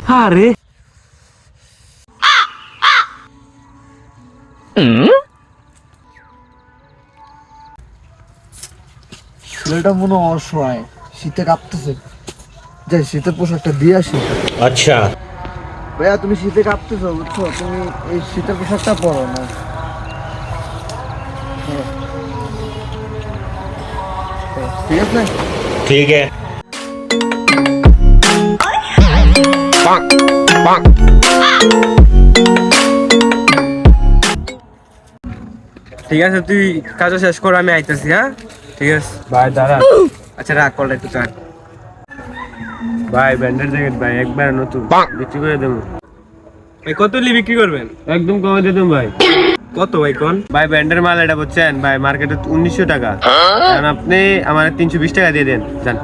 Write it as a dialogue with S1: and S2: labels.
S1: আরে
S2: ছেলেটা মনে হয় অসহায়, শীতে কাঁপতেছে। যাই শীতের পোশাকটা দিয়ে আসি।
S3: अच्छा
S2: ভাইয়া তুমি শীতে কাঁপতেছো বুঝছো, তুমি এই শীতের পোশাকটা পরো না। হ্যাঁ। হ্যাঁ, ঠিক আছে।
S3: ठीक है
S1: ঠিক আছে, তুই কাজ শেষ কর, আমি আইতেছি। হ্যাঁ ঠিক আছে
S4: ভাই দাঁড়া
S1: আচ্ছা, রাখ কলটা একটু চান।
S4: ভাই ব্যান্ডের জ্যাকেট ভাই একবার নতুন বিক্রি করে দেবো।
S1: ভাই কত লি বিক্রি করবেন?
S4: একদম কমে দিয়ে দেবো ভাই।
S1: কত ভাই কোন?
S4: ভাই ব্যান্ডের মাল এটা বুঝছেন ভাই, মার্কেটে 1900 টাকা, কারণ আপনি আমার 320 টাকা দিয়ে দেন যান।